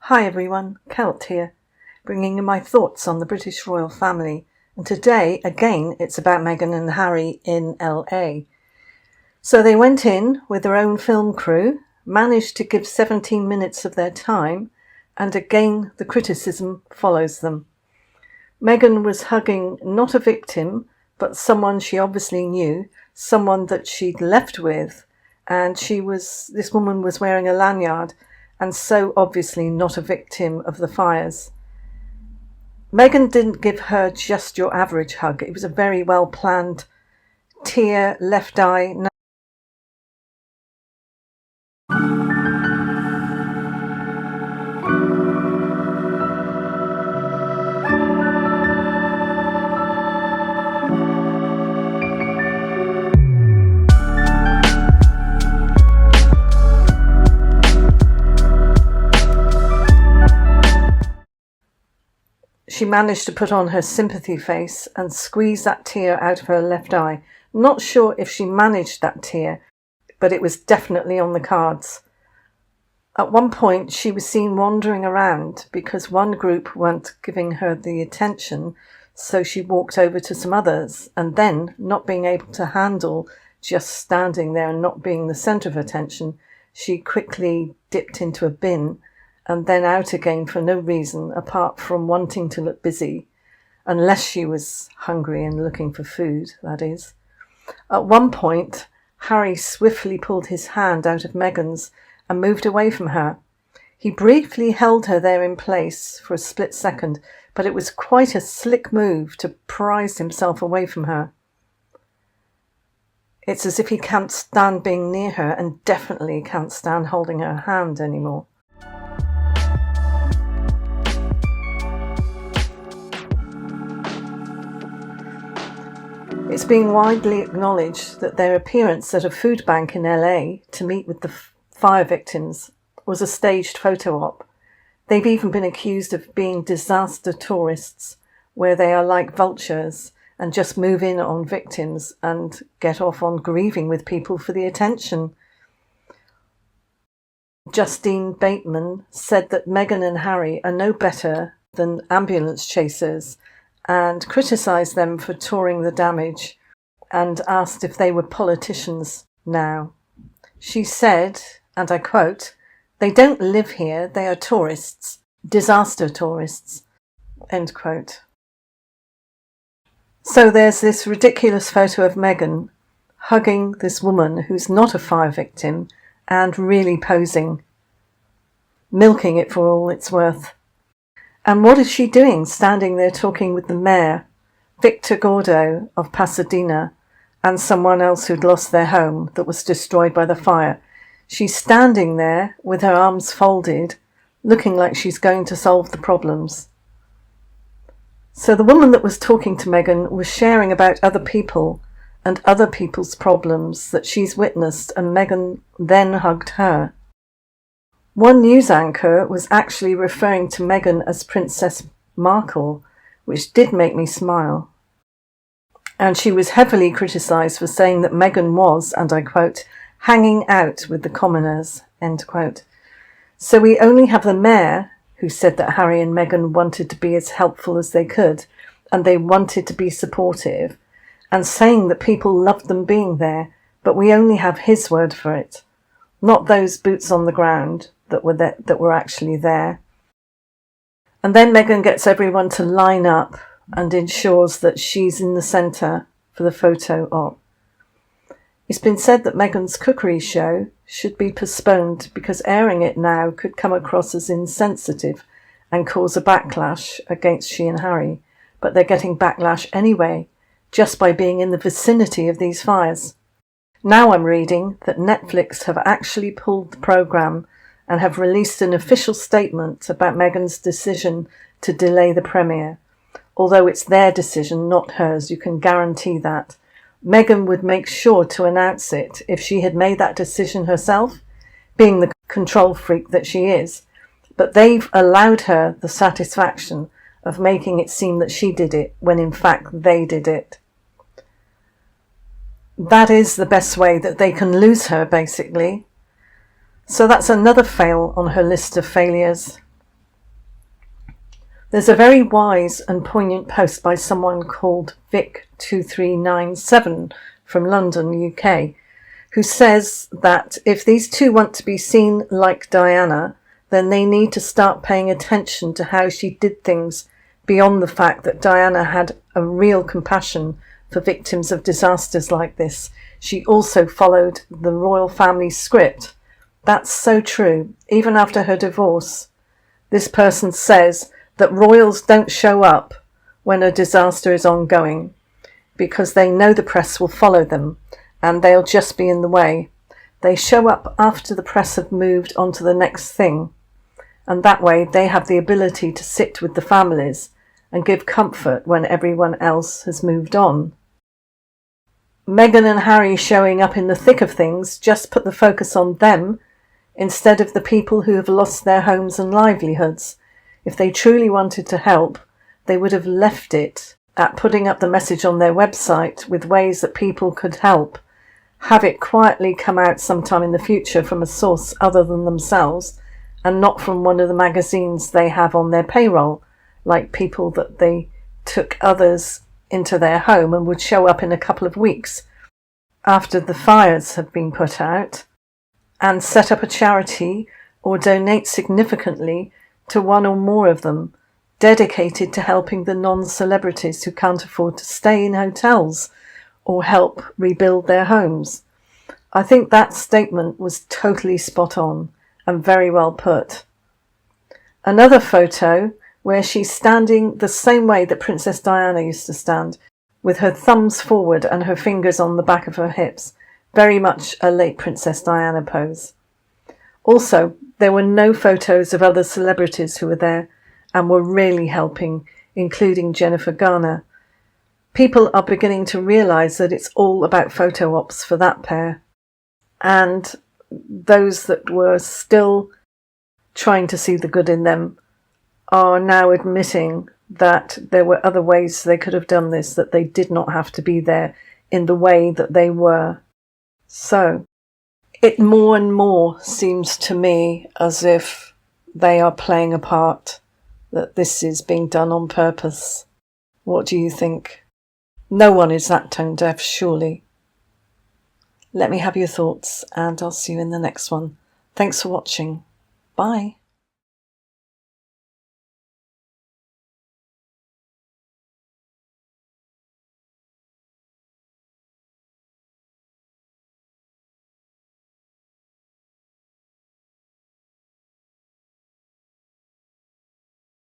Hi everyone, Kelt here, bringing you my thoughts on the British royal family, and today, again, it's about Meghan and Harry in LA. So they went in with their own film crew, managed to give 17 minutes of their time, and again the criticism follows them. Meghan was hugging not a victim, but someone she obviously knew, someone that she'd left with, and this woman was wearing a lanyard, and so obviously not a victim of the fires. Meghan didn't give her just your average hug. It was a very well planned tear, left eye. She managed to put on her sympathy face and squeeze that tear out of her left eye. Not sure if she managed that tear, but it was definitely on the cards. At one point, she was seen wandering around because one group weren't giving her the attention, so she walked over to some others, and then, not being able to handle just standing there and not being the centre of attention, she quickly dipped into a bin and then out again for no reason apart from wanting to look busy, unless she was hungry and looking for food, that is. At one point, Harry swiftly pulled his hand out of Meghan's and moved away from her. He briefly held her there in place for a split second, but it was quite a slick move to prise himself away from her. It's as if he can't stand being near her and definitely can't stand holding her hand anymore. It's being widely acknowledged that their appearance at a food bank in LA to meet with the fire victims was a staged photo op. They've even been accused of being disaster tourists, where they are like vultures and just move in on victims and get off on grieving with people for the attention. Justine Bateman said that Meghan and Harry are no better than ambulance chasers, and criticised them for touring the damage and asked if they were politicians now. She said, and I quote, "They don't live here, they are tourists, disaster tourists," end quote. So there's this ridiculous photo of Meghan hugging this woman who's not a fire victim and really posing, milking it for all it's worth. And what is she doing standing there talking with the mayor, Victor Gordo of Pasadena, and someone else who'd lost their home that was destroyed by the fire? She's standing there with her arms folded, looking like she's going to solve the problems. So the woman that was talking to Meghan was sharing about other people and other people's problems that she's witnessed, and Meghan then hugged her. One news anchor was actually referring to Meghan as Princess Markle, which did make me smile. And she was heavily criticised for saying that Meghan was, and I quote, hanging out with the commoners, end quote. So we only have the mayor, who said that Harry and Meghan wanted to be as helpful as they could, and they wanted to be supportive, and saying that people loved them being there, but we only have his word for it, not those boots on the ground that were actually there. And then Meghan gets everyone to line up and ensures that she's in the centre for the photo op. It's been said that Meghan's cookery show should be postponed because airing it now could come across as insensitive and cause a backlash against she and Harry, but they're getting backlash anyway, just by being in the vicinity of these fires. Now I'm reading that Netflix have actually pulled the programme and have released an official statement about Meghan's decision to delay the premiere. Although it's their decision, not hers, you can guarantee that. Meghan would make sure to announce it if she had made that decision herself, being the control freak that she is. But they've allowed her the satisfaction of making it seem that she did it, when in fact they did it. That is the best way that they can lose her, basically. So that's another fail on her list of failures. There's a very wise and poignant post by someone called Vic2397 from London, UK, who says that if these two want to be seen like Diana, then they need to start paying attention to how she did things beyond the fact that Diana had a real compassion for victims of disasters like this. She also followed the royal family script. That's so true. Even after her divorce, this person says that royals don't show up when a disaster is ongoing because they know the press will follow them and they'll just be in the way. They show up after the press have moved on to the next thing, and that way they have the ability to sit with the families and give comfort when everyone else has moved on. Meghan and Harry showing up in the thick of things just put the focus on them instead of the people who have lost their homes and livelihoods. If they truly wanted to help, they would have left it at putting up the message on their website with ways that people could help. Have it quietly come out sometime in the future from a source other than themselves and not from one of the magazines they have on their payroll, like people that they took others into their home and would show up in a couple of weeks after the fires have been put out, and set up a charity or donate significantly to one or more of them, dedicated to helping the non-celebrities who can't afford to stay in hotels or help rebuild their homes. I think that statement was totally spot on and very well put. Another photo where she's standing the same way that Princess Diana used to stand, with her thumbs forward and her fingers on the back of her hips, very much a late Princess Diana pose. Also, there were no photos of other celebrities who were there and were really helping, including Jennifer Garner. People are beginning to realise that it's all about photo ops for that pair, and those that were still trying to see the good in them are now admitting that there were other ways they could have done this, that they did not have to be there in the way that they were. So it more and more seems to me as if they are playing a part, that this is being done on purpose. What do you think? No one is that tone deaf, surely. Let me have your thoughts, and I'll see you in the next one. Thanks for watching. Bye.